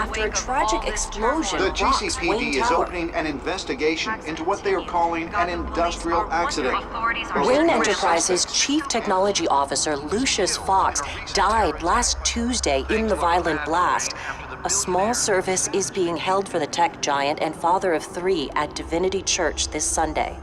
after a tragic explosion The rocks GCPD Wayne is Tower. opening an investigation into what they are calling an industrial accident. Wayne Enterprises Chief Technology Officer Lucius Fox died last Tuesday in the violent blast. A small service is being held for the tech giant and father of 3 at Divinity Church this Sunday.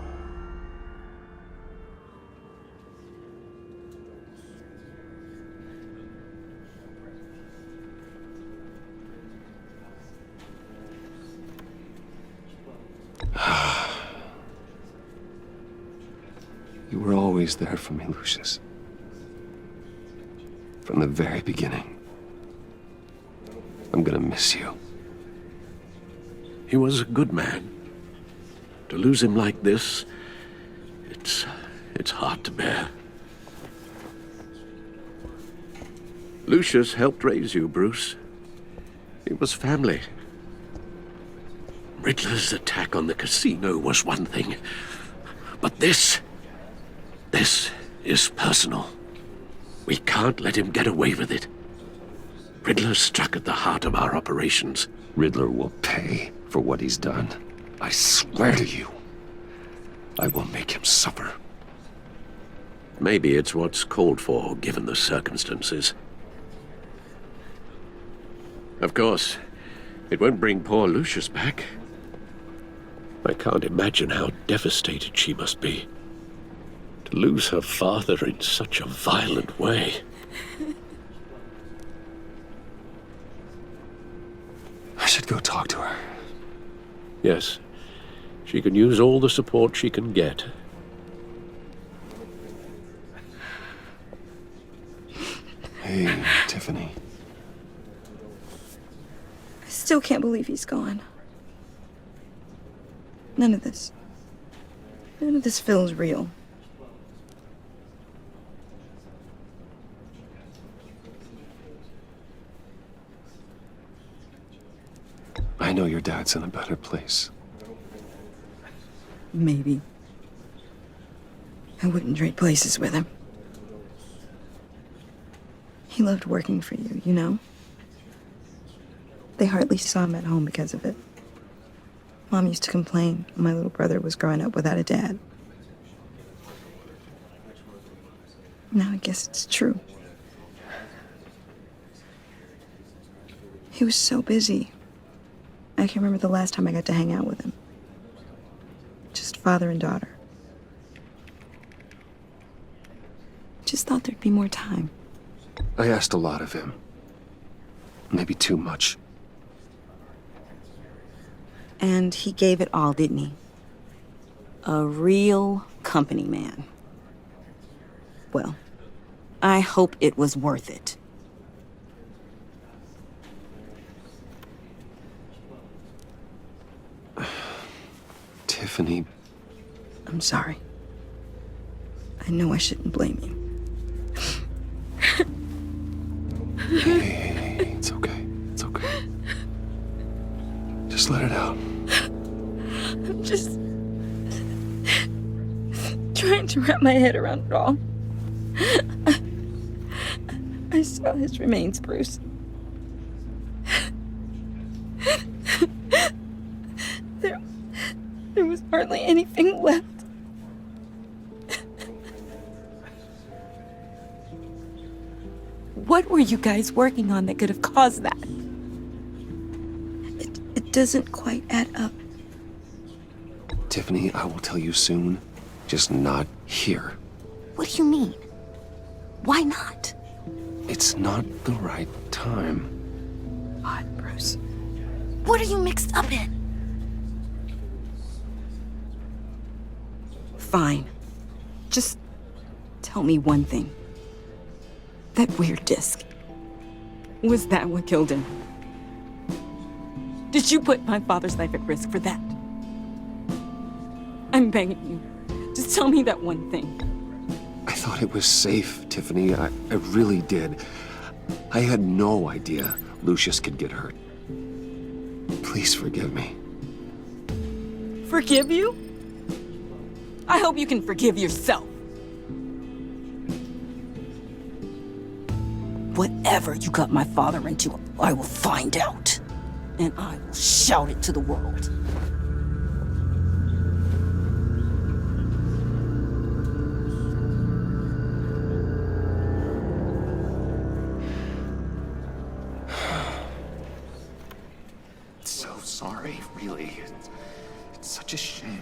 You were always there for me, Lucius. From the very beginning. I'm gonna miss you. He was a good man. To lose him like this, it's hard to bear. Lucius helped raise you, Bruce. It was family. Riddler's attack on the casino was one thing, but this is personal. We can't let him get away with it. Riddler struck at the heart of our operations. Riddler will pay for what he's done. I swear to you, I will make him suffer. Maybe it's what's called for, given the circumstances. Of course, it won't bring poor Lucius back. I can't imagine how devastated she must be. To lose her father in such a violent way. I should go talk to her. Yes, she can use all the support she can get. Hey, Tiffany. I still can't believe he's gone. None of this feels real. I know your dad's in a better place. Maybe. I wouldn't trade places with him. He loved working for you, you know? They hardly saw him at home because of it. Mom used to complain my little brother was growing up without a dad. Now I guess it's true. He was so busy. I can't remember the last time I got to hang out with him. Just father and daughter. Just thought there'd be more time. I asked a lot of him. Maybe too much. And he gave it all, didn't he? A real company man. Well, I hope it was worth it. Tiffany. I'm sorry. I know I shouldn't blame you. Hey, it's okay. It's okay. Just let it out. I'm just trying to wrap my head around it all. I saw his remains, Bruce. There was hardly anything left. What were you guys working on that could have caused that? It doesn't quite add up. Tiffany, I will tell you soon. Just not here. What do you mean? Why not? It's not the right time. What, Bruce? What are you mixed up in? Fine. Just tell me one thing. That weird disc. Was that what killed him? Did you put my father's life at risk for that? I'm begging you. Just tell me that one thing. I thought it was safe, Tiffany. I really did. I had no idea Lucius could get hurt. Please forgive me. Forgive you? I hope you can forgive yourself. Whatever you got my father into, I will find out. and I will shout it to the world. So sorry, really. It's such a shame.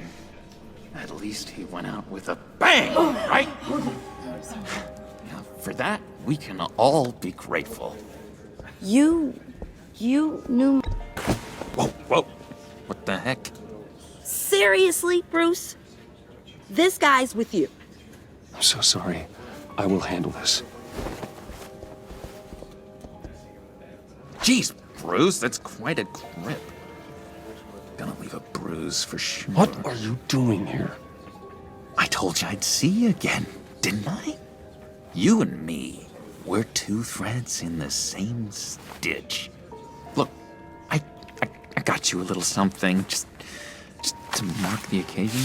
At least he went out with a bang, right? Now, for that, we can all be grateful. You knew... Whoa, whoa. What the heck? Seriously, Bruce? This guy's with you. I'm so sorry. I will handle this. Jeez, Bruce, that's quite a grip. Gonna leave a bruise for sure. What are you doing here? I told you I'd see you again, didn't I? You and me, we're two threads in the same stitch. Look, I got you a little something, just to mark the occasion.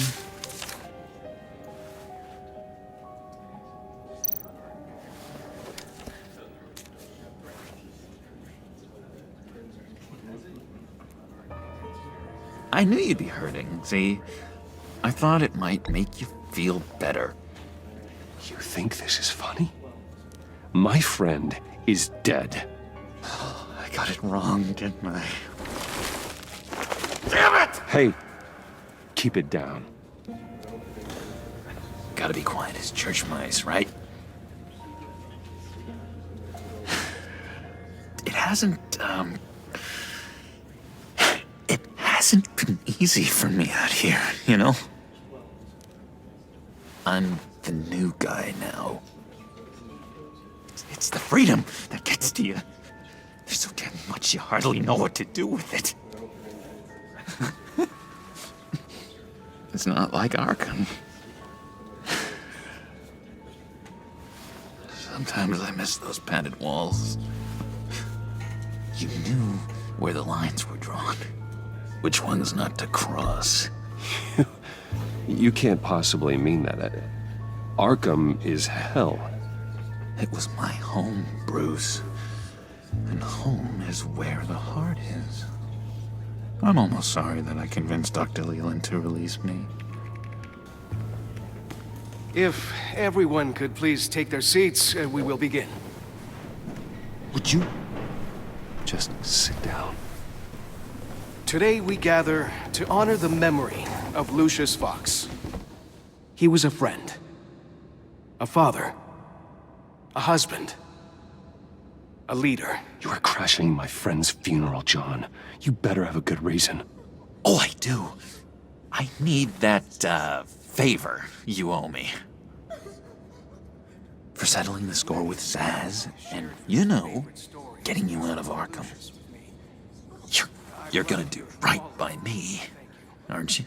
I knew you'd be hurting, see? I thought it might make you feel better. You think this is funny? My friend is dead. I got it wrong, didn't I? Damn it! Hey, keep it down. Gotta be quiet as church mice, right? It hasn't been easy for me out here, you know? I'm the new guy now. It's the freedom that gets to you. There's so damn much you hardly know what to do with it. It's not like Arkham. Sometimes I miss those padded walls. You knew where the lines were drawn. Which ones not to cross. You can't possibly mean that. Arkham is hell. It was my home, Bruce. And home is where the heart is. I'm almost sorry that I convinced Dr. Leland to release me. If everyone could please take their seats, we will begin. Would you just sit down? Today we gather to honor the memory of Lucius Fox. He was a friend, a father, a husband, a leader. You are crashing my friend's funeral, John. You better have a good reason. Oh, I do. I need that, favor you owe me. For settling the score with Zsasz, and, you know, getting you out of Arkham. You're gonna do right by me, aren't you?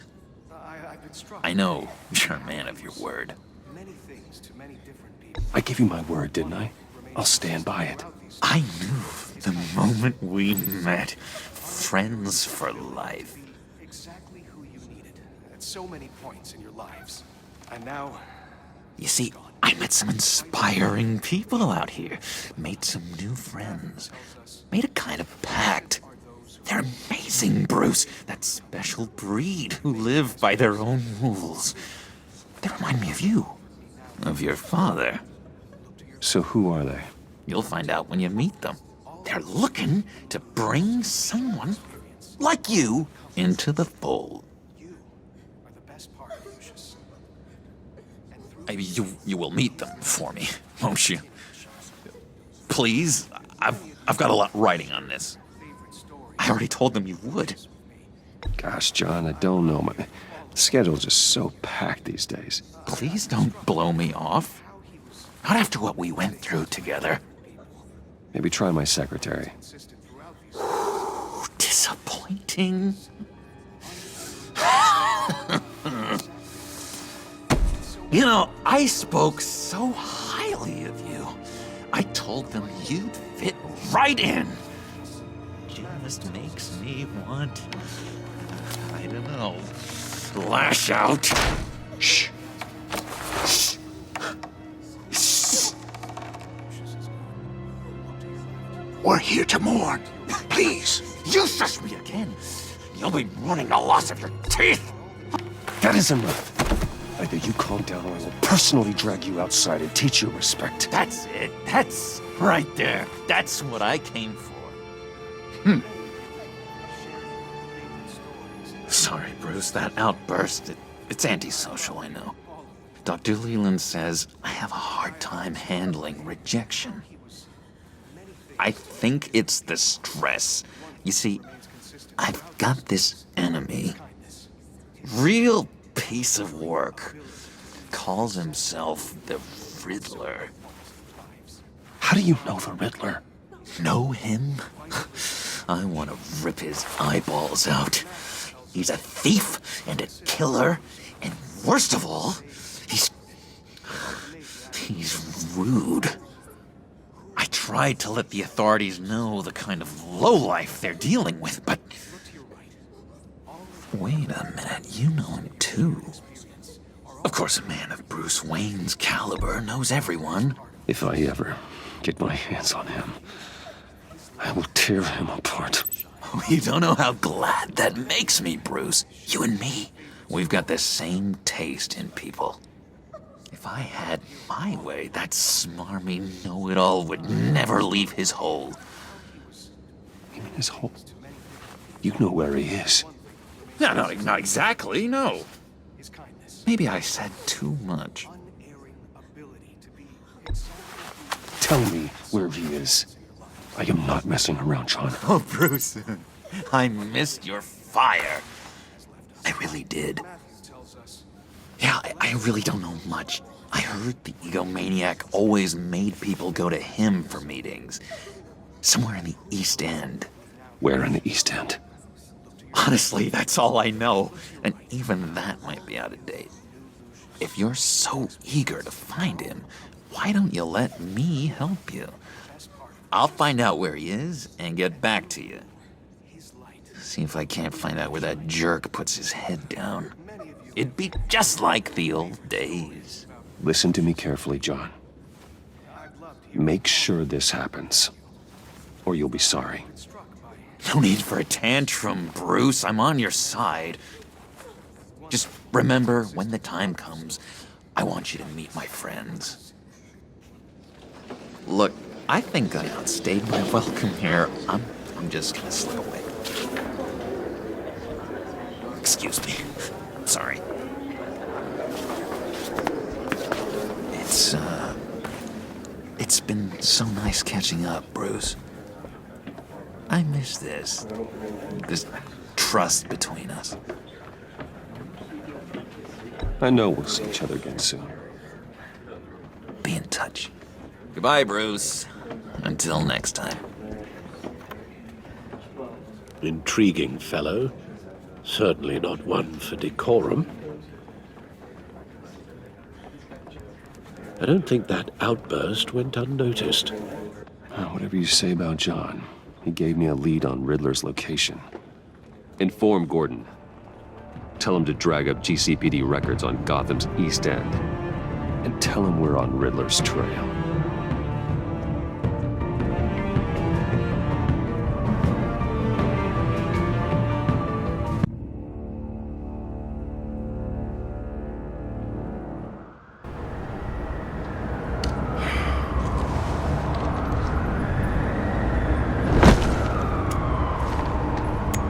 I know you're a man of your word. I gave you my word, didn't I? I'll stand by it. I knew the moment we met. Friends for life. Exactly who you needed at so many points in your lives. And now... You see, I met some inspiring people out here. Made some new friends. Made a kind of pact. They're amazing, Bruce. That special breed who live by their own rules. They remind me of you. Of your father. So who are they? You'll find out when you meet them. They're looking to bring someone like you into the fold. You are the best part of Lucius. You will meet them for me, won't you? Please, I've got a lot writing on this. I already told them you would. Gosh, John, I don't know. My schedule's just so packed these days. Please don't blow me off. Not after what we went through together. Maybe try my secretary. Disappointing. You know, I spoke so highly of you. I told them you'd fit right in. Just makes me want, I don't know, lash out. Shh. Shh. Shh. We're here to mourn. Please. you shush me again, you'll be mourning the loss of your teeth! That is enough. Either you calm down or I will personally drag you outside and teach you respect. That's it. That's right there. That's what I came for. Sorry, Bruce, that outburst, it's antisocial, I know. Dr. Leland says I have a hard time handling rejection. I think it's the stress. You see, I've got this enemy. Real piece of work. Calls himself the Riddler. How do you know the Riddler? Know him? I want to rip his eyeballs out. He's a thief and a killer, and worst of all, he's rude. I tried to let the authorities know the kind of lowlife they're dealing with, but... Wait a minute, you know him too. Of course, a man of Bruce Wayne's caliber knows everyone. If I ever get my hands on him, I will tear him apart. You don't know how glad that makes me, Bruce. You and me, we've got the same taste in people. If I had my way, that smarmy know-it-all would never leave his hole. You mean his hole? You know where he is. No, not exactly, no. Maybe I said too much. Tell me where he is. I am not messing around, John. Oh, Bruce, I missed your fire. I really did. Yeah, I really don't know much. I heard the egomaniac always made people go to him for meetings. Somewhere in the East End. Where in the East End? Honestly, that's all I know, and even that might be out of date. If you're so eager to find him, why don't you let me help you? I'll find out where he is and get back to you. See if I can't find out where that jerk puts his head down. It'd be just like the old days. Listen to me carefully, John. Make sure this happens, or you'll be sorry. No need for a tantrum, Bruce. I'm on your side. Just remember, when the time comes, I want you to meet my friends. Look, I think I outstayed my welcome here. I'm just gonna slip away. Excuse me. Sorry. It's been so nice catching up, Bruce. I miss this trust between us. I know we'll see each other again soon. Be in touch. Goodbye, Bruce. Until next time. Intriguing fellow. Certainly not one for decorum. I don't think that outburst went unnoticed. Whatever you say about John, he gave me a lead on Riddler's location. Inform Gordon. Tell him to drag up GCPD records on Gotham's East End. And tell him we're on Riddler's trail.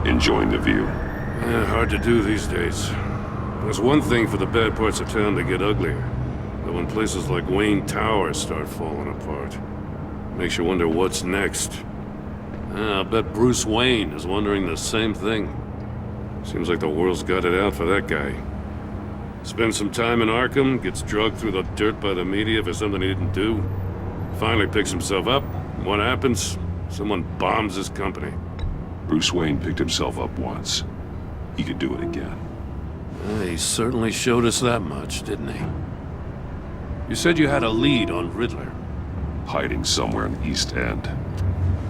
Enjoying the view? Hard to do these days. There's one thing for the bad parts of town to get uglier. But when places like Wayne Tower start falling apart, makes you wonder what's next. I bet Bruce Wayne is wondering the same thing. Seems like the world's got it out for that guy. Spends some time in Arkham, gets drugged through the dirt by the media for something he didn't do. Finally picks himself up. What happens? Someone bombs his company. Bruce Wayne picked himself up once. He could do it again. He certainly showed us that much, didn't he? You said you had a lead on Riddler. Hiding somewhere in the East End.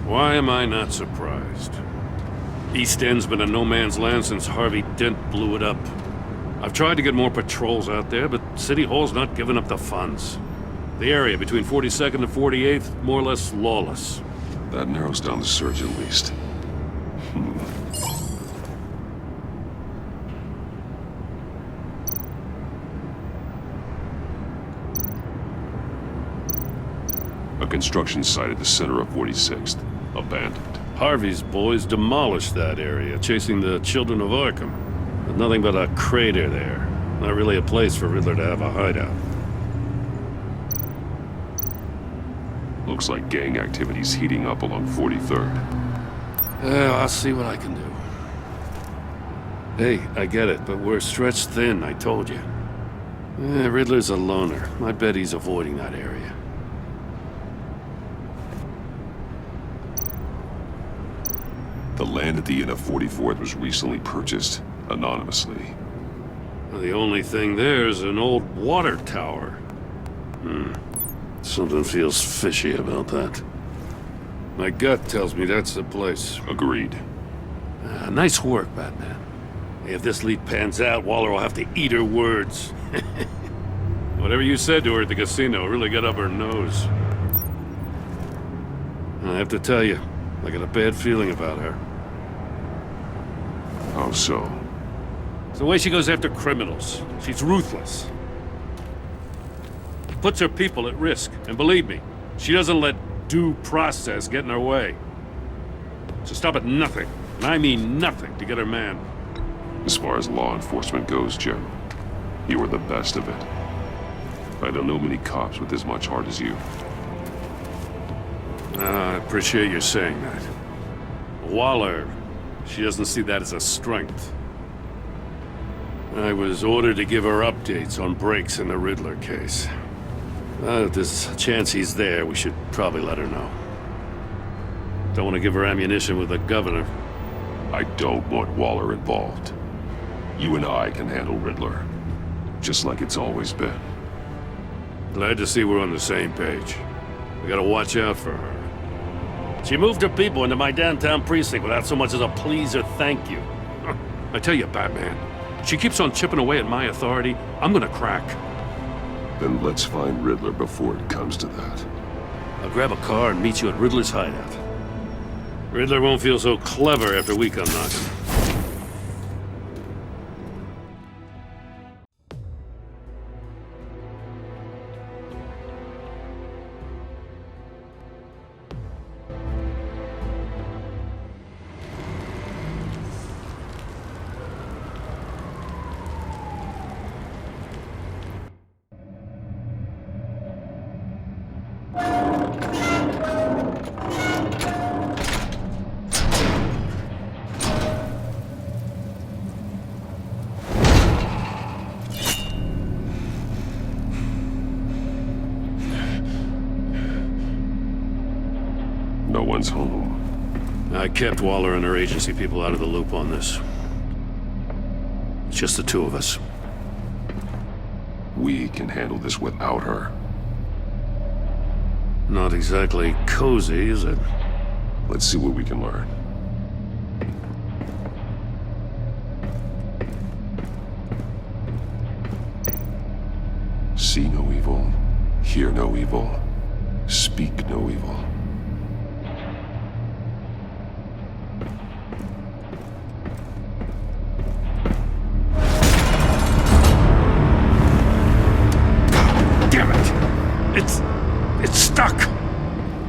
Why am I not surprised? East End's been a no-man's land since Harvey Dent blew it up. I've tried to get more patrols out there, but City Hall's not giving up the funds. The area between 42nd and 48th, more or less lawless. That narrows down the search at least. A construction site at the center of 46th. Abandoned. Harvey's boys demolished that area, chasing the children of Arkham. There's nothing but a crater there. Not really a place for Riddler to have a hideout. Looks like gang activity's heating up along 43rd. I'll see what I can do. Hey, I get it, but we're stretched thin, I told you. Riddler's a loner. I bet he's avoiding that area. The land at the end of 44th was recently purchased, anonymously. Well, the only thing there is an old water tower. Something feels fishy about that. My gut tells me that's the place. Agreed. Nice work, Batman. If this lead pans out, Waller will have to eat her words. Whatever you said to her at the casino really got up her nose. I have to tell you, I got a bad feeling about her. How so? It's the way she goes after criminals. She's ruthless. Puts her people at risk. And believe me, she doesn't let due process get in her way. So stop at nothing, and I mean nothing, to get her man. As far as law enforcement goes, Jim, you are the best of it. I don't know many cops with as much heart as you. I appreciate you saying that. Waller, she doesn't see that as a strength. I was ordered to give her updates on breaks in the Riddler case. If there's a chance he's there, we should probably let her know. Don't want to give her ammunition with the governor. I don't want Waller involved. You and I can handle Riddler, just like it's always been. Glad to see we're on the same page. We gotta watch out for her. She moved her people into my downtown precinct without so much as a please or thank you. I tell you, Batman, she keeps on chipping away at my authority, I'm gonna crack. Then let's find Riddler before it comes to that. I'll grab a car and meet you at Riddler's hideout. Riddler won't feel so clever after we come knocking. No one's home. I kept Waller and her agency people out of the loop on this. It's just the two of us. We can handle this without her. Not exactly cozy, is it? Let's see what we can learn. See no evil, hear no evil, speak no evil. Damn it! It's stuck!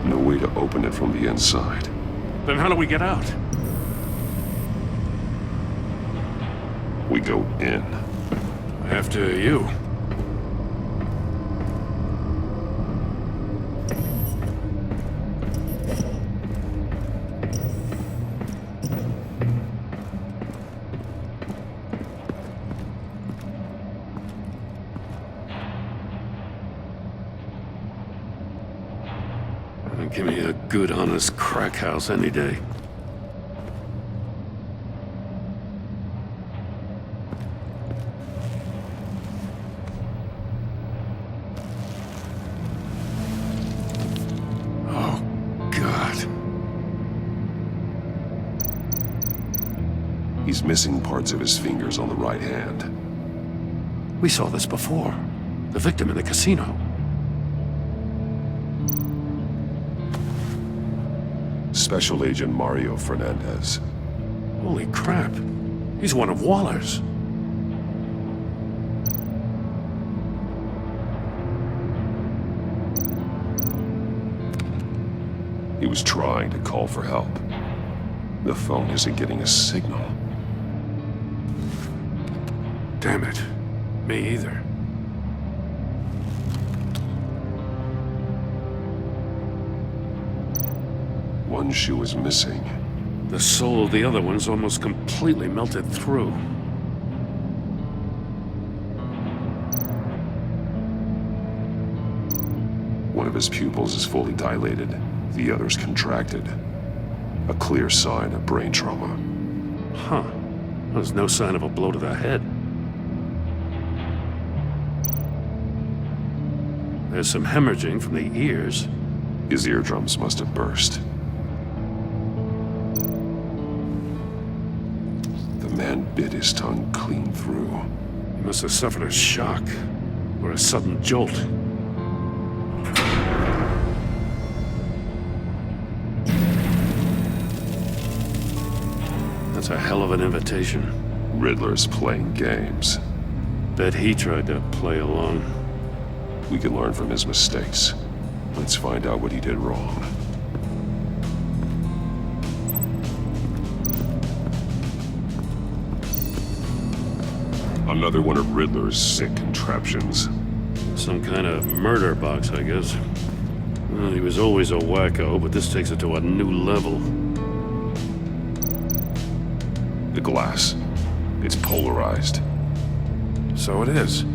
No way to open it from the inside. Then how do we get out? We go in. After you. Give me a good, honest crack house any day. Oh, God. He's missing parts of his fingers on the right hand. We saw this before. The victim in the casino. Special Agent Mario Fernandez. Holy crap. He's one of Waller's. He was trying to call for help. The phone isn't getting a signal. Damn it. Me either. One shoe is missing. The soul of the other one's almost completely melted through. One of his pupils is fully dilated. The other's contracted. A clear sign of brain trauma. Huh. There's no sign of a blow to the head. There's some hemorrhaging from the ears. His eardrums must have burst. The man bit his tongue clean through. He must have suffered a shock or a sudden jolt. That's a hell of an invitation. Riddler's playing games. Bet he tried to play along. We can learn from his mistakes. Let's find out what he did wrong. Another one of Riddler's sick contraptions. Some kind of murder box, I guess. Well, he was always a wacko, but this takes it to a new level. The glass. It's polarized. So it is.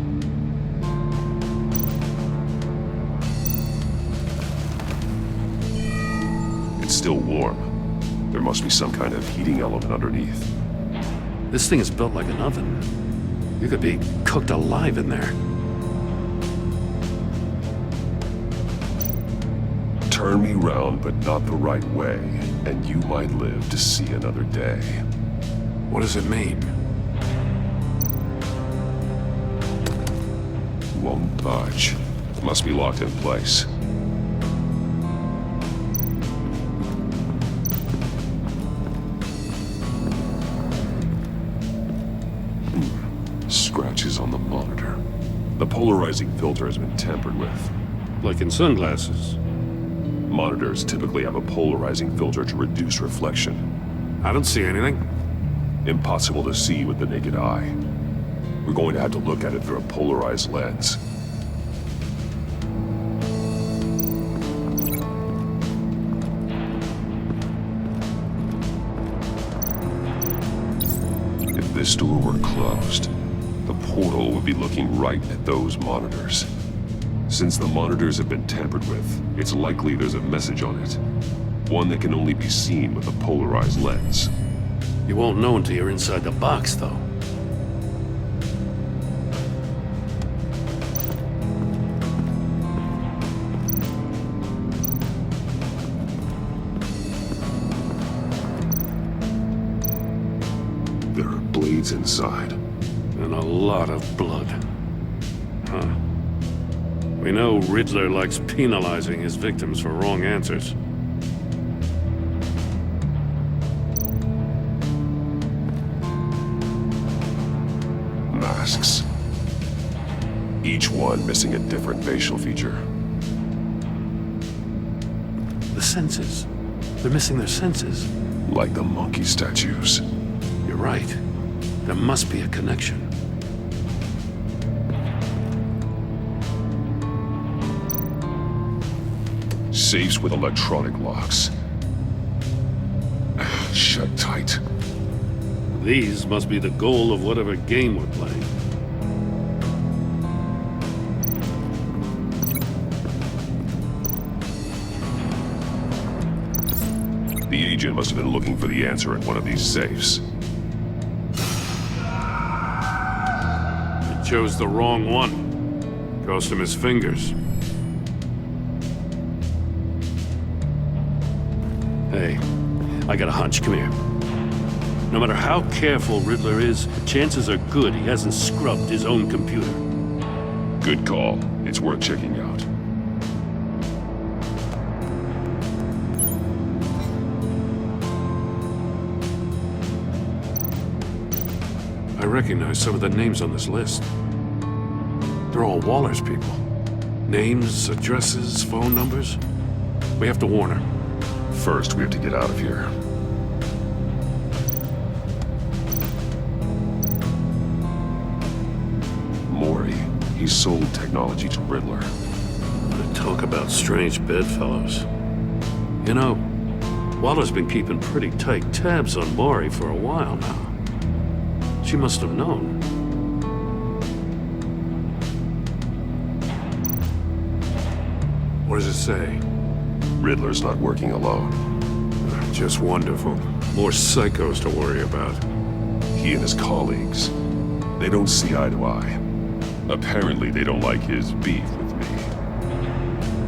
It's still warm. There must be some kind of heating element underneath. This thing is built like an oven. You could be cooked alive in there. Turn me round, but not the right way, and you might live to see another day. What does it mean? Won't budge. Must be locked in place. Scratches on the monitor. The polarizing filter has been tampered with. Like in sunglasses. Monitors typically have a polarizing filter to reduce reflection. I don't see anything. Impossible to see with the naked eye. We're going to have to look at it through a polarized lens. If this door were closed, the portal would be looking right at those monitors. Since the monitors have been tampered with, it's likely there's a message on it. One that can only be seen with a polarized lens. You won't know until you're inside the box, though. There are blades inside. And a lot of blood. Huh. We know Riddler likes penalizing his victims for wrong answers. Masks. Each one missing a different facial feature. The senses. They're missing their senses. Like the monkey statues. You're right. There must be a connection. Safes with electronic locks. Shut tight. These must be the goal of whatever game we're playing. The agent must have been looking for the answer in one of these safes. He chose the wrong one. Cost him his fingers. Hey, I got a hunch. Come here. No matter how careful Riddler is, chances are good he hasn't scrubbed his own computer. Good call. It's worth checking out. I recognize some of the names on this list. They're all Waller's people. Names, addresses, phone numbers. We have to warn her. First, we have to get out of here. Maury, he sold technology to Riddler. Talk about strange bedfellows. You know, Waller's been keeping pretty tight tabs on Maury for a while now. She must have known. What does it say? Riddler's not working alone. Just wonderful. More psychos to worry about. He and his colleagues, they don't see eye to eye. Apparently, they don't like his beef with me.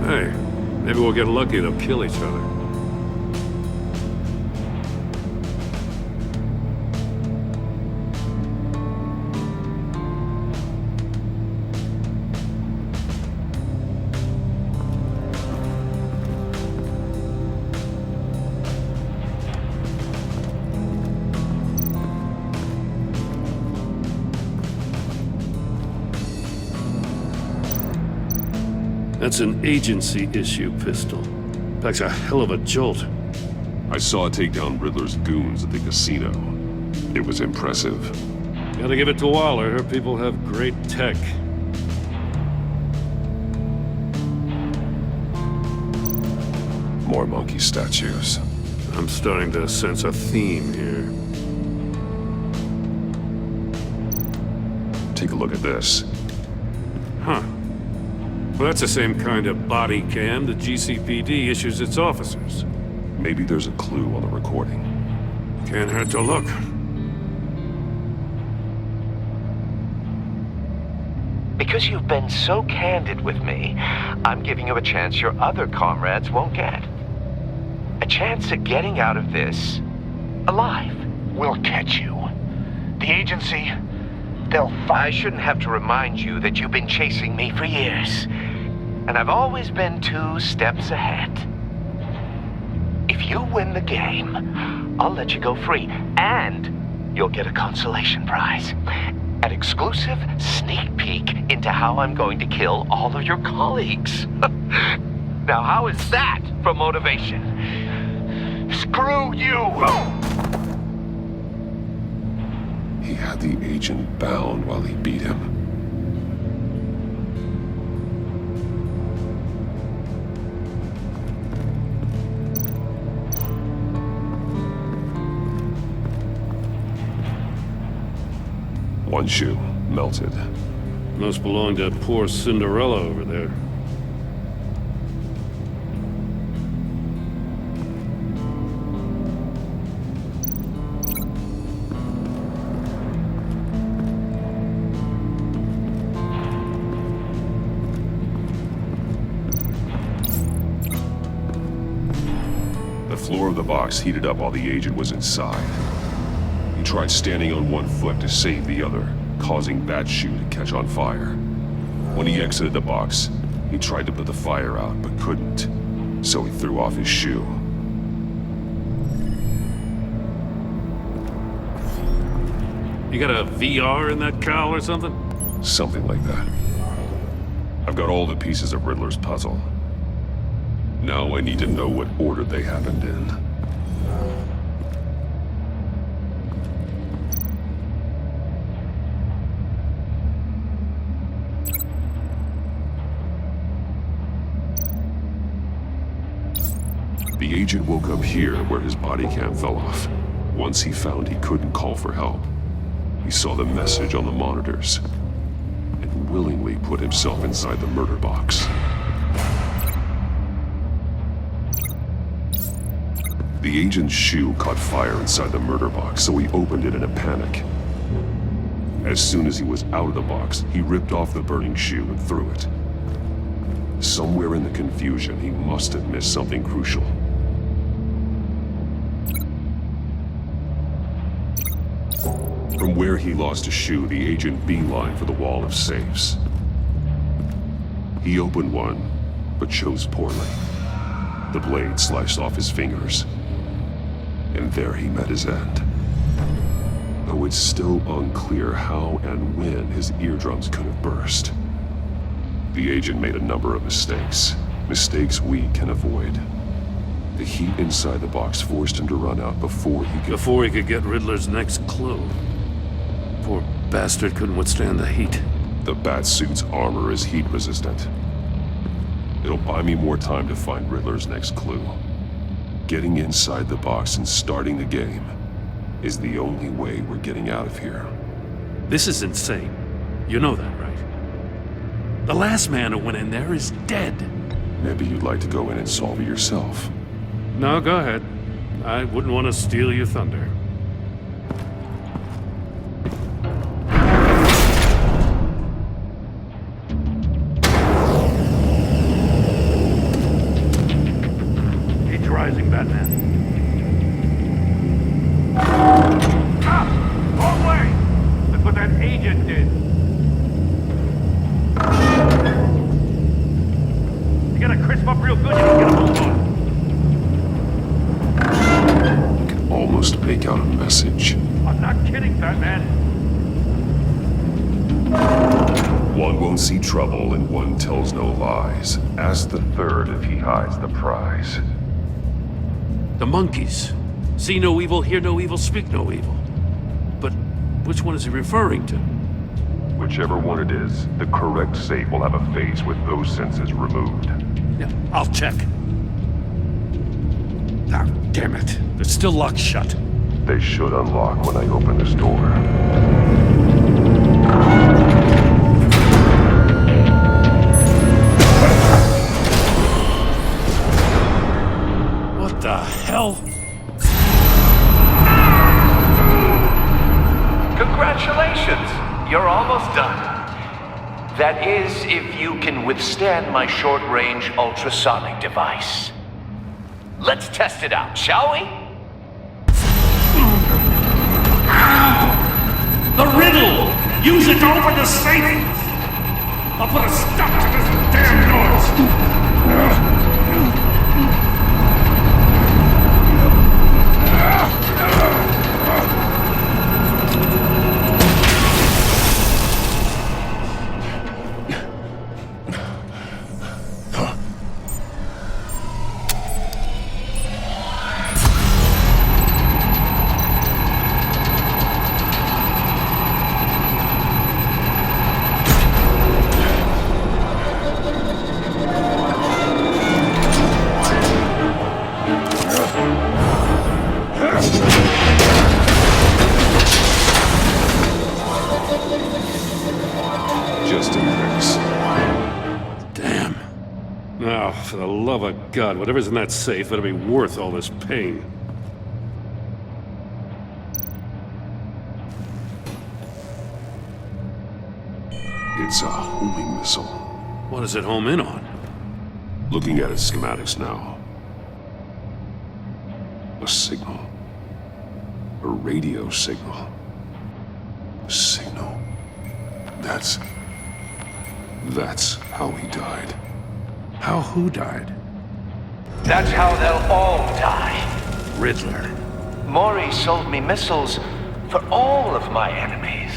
Hey, maybe we'll get lucky and they'll kill each other. That's an agency-issue pistol. Packs a hell of a jolt. I saw it take down Riddler's goons at the casino. It was impressive. Gotta give it to Waller. Her people have great tech. More monkey statues. I'm starting to sense a theme here. Take a look at this. Huh. Well, that's the same kind of body cam the GCPD issues its officers. Maybe there's a clue on the recording. Can't hurt to look. Because you've been so candid with me, I'm giving you a chance your other comrades won't get. A chance at getting out of this alive. We'll catch you. The agency, they'll find... I shouldn't have to remind you that you've been chasing me for years. And I've always been 2 steps ahead. If you win the game, I'll let you go free. And you'll get a consolation prize. An exclusive sneak peek into how I'm going to kill all of your colleagues. Now, how is that for motivation? Screw you! He had the agent bound while he beat him. One shoe, melted. Must belong to poor Cinderella over there. The floor of the box heated up while the agent was inside. He tried standing on one foot to save the other, causing that shoe to catch on fire. When he exited the box, he tried to put the fire out, but couldn't, so he threw off his shoe. You got a VR in that cowl or something? Something like that. I've got all the pieces of Riddler's puzzle. Now I need to know what order they happened in. The agent woke up here where his body cam fell off. Once he found he couldn't call for help, he saw the message on the monitors and willingly put himself inside the murder box. The agent's shoe caught fire inside the murder box, so he opened it in a panic. As soon as he was out of the box, he ripped off the burning shoe and threw it. Somewhere in the confusion, he must have missed something crucial. From where he lost a shoe, the agent beelined for the wall of safes. He opened one, but chose poorly. The blade sliced off his fingers. And there he met his end. A though it's still unclear how and when his eardrums could have burst. The agent made a number of mistakes. Mistakes we can avoid. The heat inside the box forced him to run out before he could get Riddler's next clue. Poor bastard couldn't withstand the heat. The Batsuit's armor is heat resistant. It'll buy me more time to find Riddler's next clue. Getting inside the box and starting the game is the only way we're getting out of here. This is insane. You know that, right? The last man who went in there is dead. Maybe you'd like to go in and solve it yourself. No, go ahead. I wouldn't want to steal your thunder. Heat's rising, Batman. Stop! Wrong way! That's what that agent did. You gotta crisp up real good, you don't get a move on. Almost make out a message. I'm not kidding, Batman. One won't see trouble and one tells no lies. Ask the third if he hides the prize. The monkeys. See no evil, hear no evil, speak no evil. But which one is he referring to? Whichever one it is, the correct safe will have a face with those senses removed. Yeah, I'll check. Ah, damn it. It's still locked shut. They should unlock when I open this door. What the hell? Congratulations! You're almost done. That is, if you can withstand my short-range ultrasonic device. Let's test it out, shall we? The riddle! Use it to open the safe! I'll put a stop to this damn noise! For the love of God, whatever's in that safe better be worth all this pain. It's a homing missile. What does it home in on? Looking at its schematics now. A signal. A radio signal. A signal. That's how he died. How who died? That's how they'll all die. Riddler. Maury sold me missiles for all of my enemies.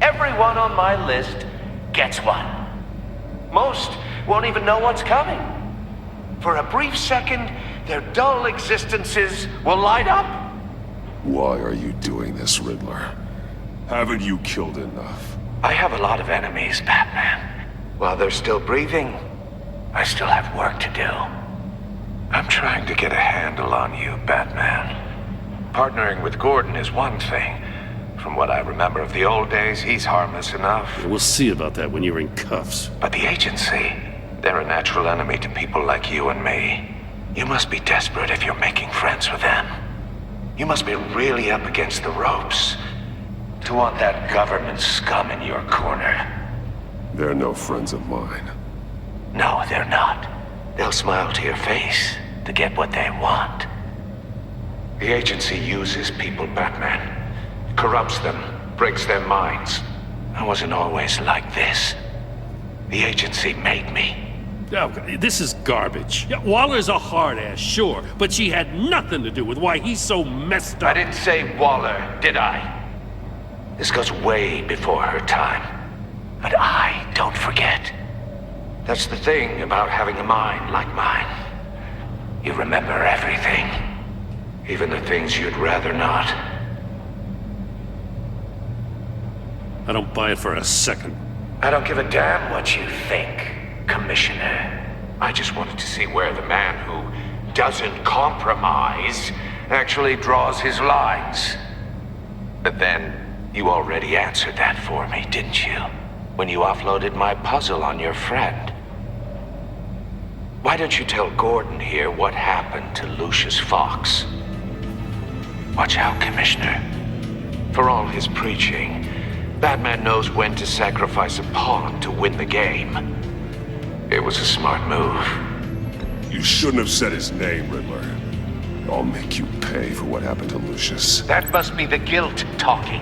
Everyone on my list gets one. Most won't even know what's coming. For a brief second, their dull existences will light up. Why are you doing this, Riddler? Haven't you killed enough? I have a lot of enemies, Batman. While they're still breathing, I still have work to do. I'm trying to get a handle on you, Batman. Partnering with Gordon is one thing. From what I remember of the old days, he's harmless enough. Yeah, we'll see about that when you're in cuffs. But the agency, they're a natural enemy to people like you and me. You must be desperate if you're making friends with them. You must be really up against the ropes to want that government scum in your corner. They're no friends of mine. No, they're not. They'll smile to your face to get what they want. The agency uses people, Batman. Corrupts them, breaks their minds. I wasn't always like this. The agency made me. Oh, this is garbage. Yeah, Waller's a hard-ass, sure, but she had nothing to do with why he's so messed up. I didn't say Waller, did I? This goes way before her time. But I don't forget. That's the thing about having a mind like mine. You remember everything. Even the things you'd rather not. I don't buy it for a second. I don't give a damn what you think, Commissioner. I just wanted to see where the man who doesn't compromise actually draws his lines. But then, you already answered that for me, didn't you? When you offloaded my puzzle on your friend. Why don't you tell Gordon here what happened to Lucius Fox? Watch out, Commissioner. For all his preaching, Batman knows when to sacrifice a pawn to win the game. It was a smart move. You shouldn't have said his name, Riddler. I'll make you pay for what happened to Lucius. That must be the guilt talking.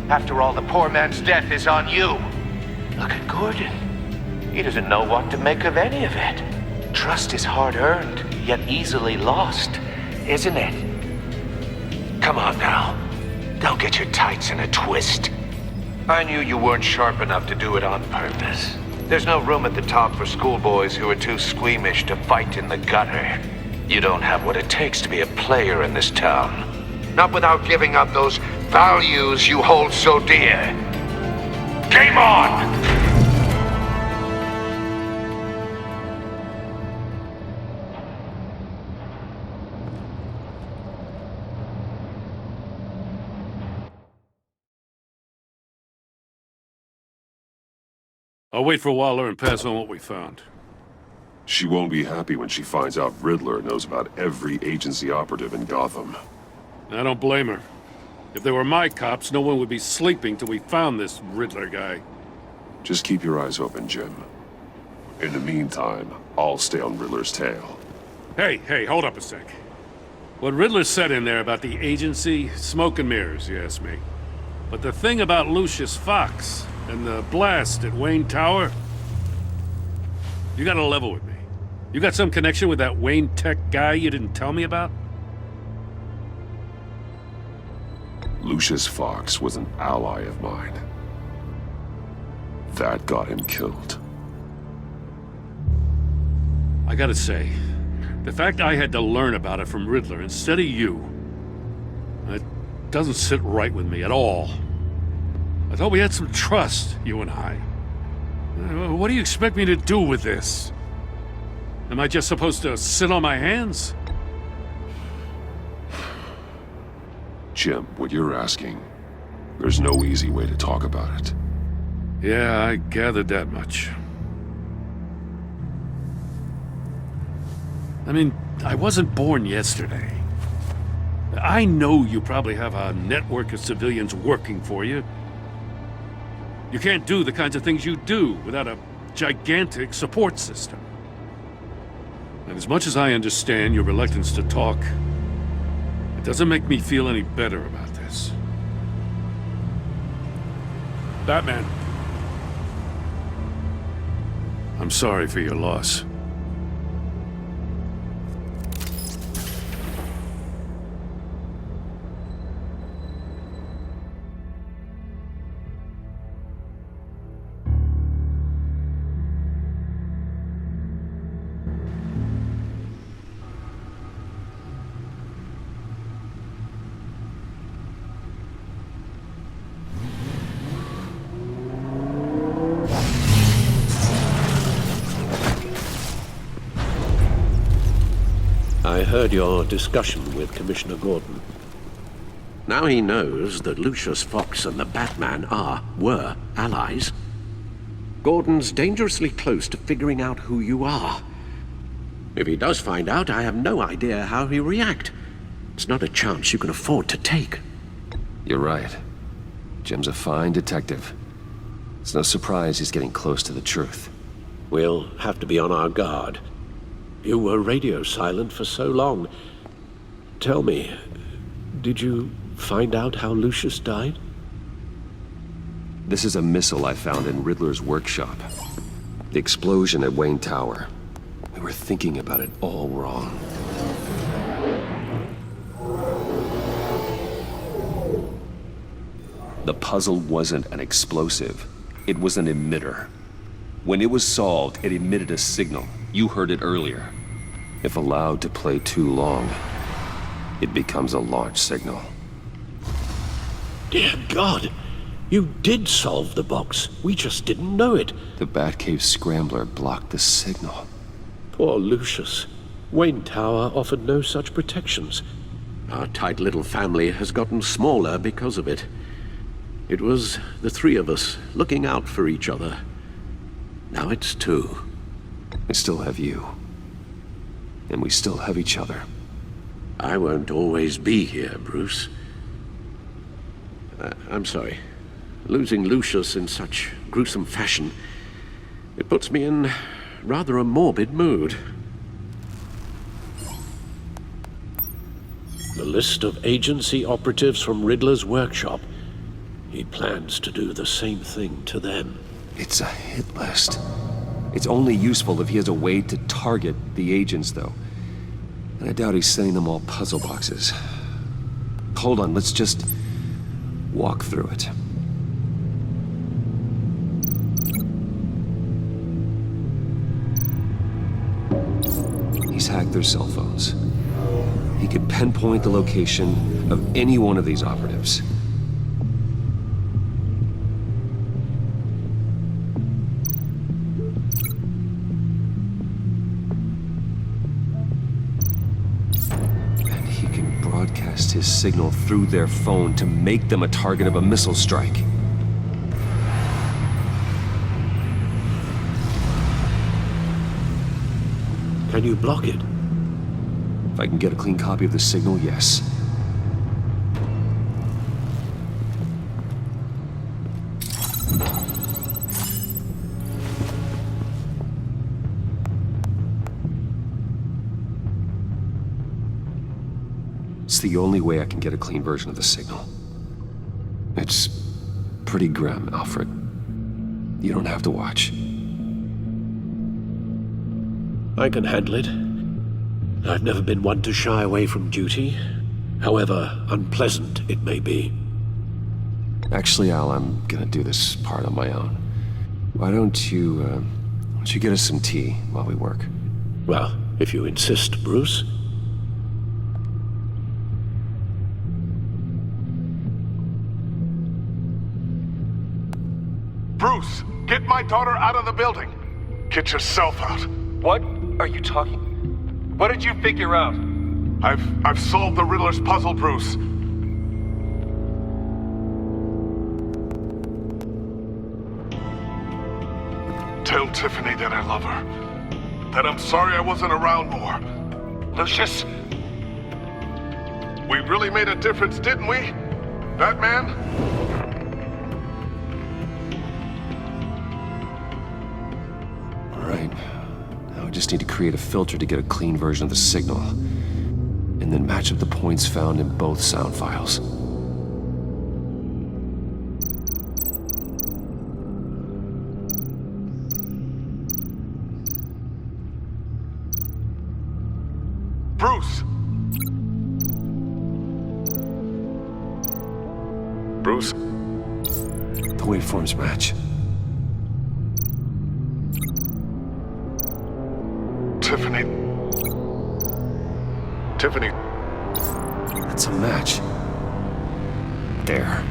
After all, the poor man's death is on you. Look at Gordon. He doesn't know what to make of any of it. Trust is hard-earned, yet easily lost, isn't it? Come on now. Don't get your tights in a twist. I knew you weren't sharp enough to do it on purpose. There's no room at the top for schoolboys who are too squeamish to fight in the gutter. You don't have what it takes to be a player in this town. Not without giving up those values you hold so dear. Game on! I'll wait for Waller and pass on what we found. She won't be happy when she finds out Riddler knows about every agency operative in Gotham. I don't blame her. If they were my cops, no one would be sleeping till we found this Riddler guy. Just keep your eyes open, Jim. In the meantime, I'll stay on Riddler's tail. Hey, hold up a sec. What Riddler said in there about the agency, smoke and mirrors, you ask me. But the thing about Lucius Fox and the blast at Wayne Tower, you gotta level with me. You got some connection with that Wayne Tech guy you didn't tell me about? Lucius Fox was an ally of mine. That got him killed. I gotta say, the fact I had to learn about it from Riddler instead of you, it doesn't sit right with me at all. I thought we had some trust, you and I. What do you expect me to do with this? Am I just supposed to sit on my hands? Jim, what you're asking, there's no easy way to talk about it. Yeah, I gathered that much. I mean, I wasn't born yesterday. I know you probably have a network of civilians working for you. You can't do the kinds of things you do without a gigantic support system. And as much as I understand your reluctance to talk, it doesn't make me feel any better about this. Batman. I'm sorry for your loss. I heard your discussion with Commissioner Gordon. Now he knows that Lucius Fox and the Batman were allies. Gordon's dangerously close to figuring out who you are. If he does find out, I have no idea how he'll react. It's not a chance you can afford to take. You're right. Jim's a fine detective. It's no surprise he's getting close to the truth. We'll have to be on our guard. You were radio silent for so long. Tell me, did you find out how Lucius died? This is a missile I found in Riddler's workshop. The explosion at Wayne Tower. We were thinking about it all wrong. The puzzle wasn't an explosive. It was an emitter. When it was solved, it emitted a signal. You heard it earlier. If allowed to play too long, it becomes a launch signal. Dear God, you did solve the box. We just didn't know it. The Batcave scrambler blocked the signal. Poor Lucius. Wayne Tower offered no such protections. Our tight little family has gotten smaller because of it. It was the three of us looking out for each other. Now it's two. I still have you. And we still have each other. I won't always be here, Bruce. I'm sorry. Losing Lucius in such gruesome fashion, it puts me in rather a morbid mood. The list of agency operatives from Riddler's workshop. He plans to do the same thing to them. It's a hit list. It's only useful if he has a way to target the agents, though. And I doubt he's sending them all puzzle boxes. Hold on, let's just walk through it. He's hacked their cell phones. He could pinpoint the location of any one of these operatives. And he can broadcast his signal through their phone to make them a target of a missile strike. Can you block it? If I can get a clean copy of the signal, yes. It's the only way I can get a clean version of the signal. It's pretty grim, Alfred. You don't have to watch. I can handle it. I've never been one to shy away from duty, however unpleasant it may be. Actually, Al, I'm gonna do this part on my own. Why don't you get us some tea while we work? Well, if you insist, Bruce. Bruce, get my daughter out of the building. Get yourself out. What are you talking? What did you figure out? I've solved the Riddler's puzzle, Bruce. Tell Tiffany that I love her. That I'm sorry I wasn't around more. Lucius? We really made a difference, didn't we? That man? All right. Now I just need to create a filter to get a clean version of the signal. And then match up the points found in both sound files. Bruce! Bruce? The waveforms match. Tiffany. Tiffany. That's a match. There.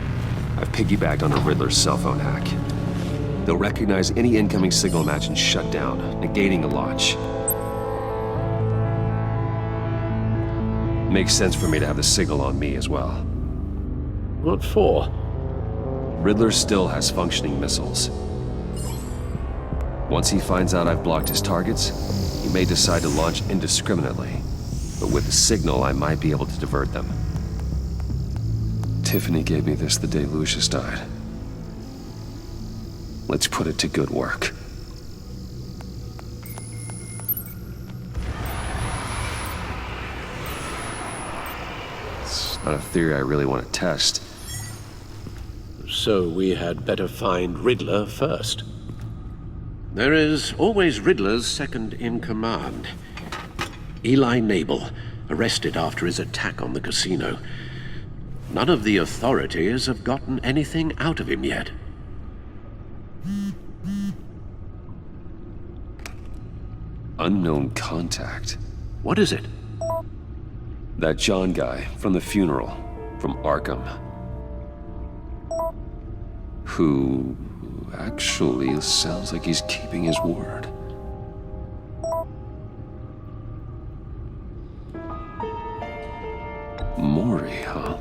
I've piggybacked on a Riddler's cell phone hack. They'll recognize any incoming signal match and shut down, negating the launch. Makes sense for me to have the signal on me as well. What for? Riddler still has functioning missiles. Once he finds out I've blocked his targets, he may decide to launch indiscriminately. But with the signal, I might be able to divert them. Tiffany gave me this the day Lucius died. Let's put it to good work. It's not a theory I really want to test. So we had better find Riddler first. There is always Riddler's second in command. Eli Nabel, arrested after his attack on the casino. None of the authorities have gotten anything out of him yet. Unknown contact. What is it? That John guy from the funeral, from Arkham. Who actually sounds like he's keeping his word. Mori, huh?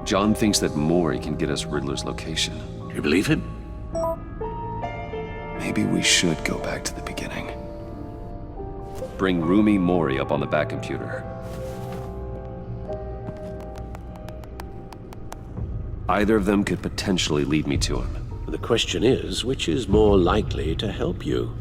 John thinks that Mori can get us Riddler's location. Do you believe him? Maybe we should go back to the beginning. Bring Rumi Mori up on the back computer. Either of them could potentially lead me to him. The question is, which is more likely to help you?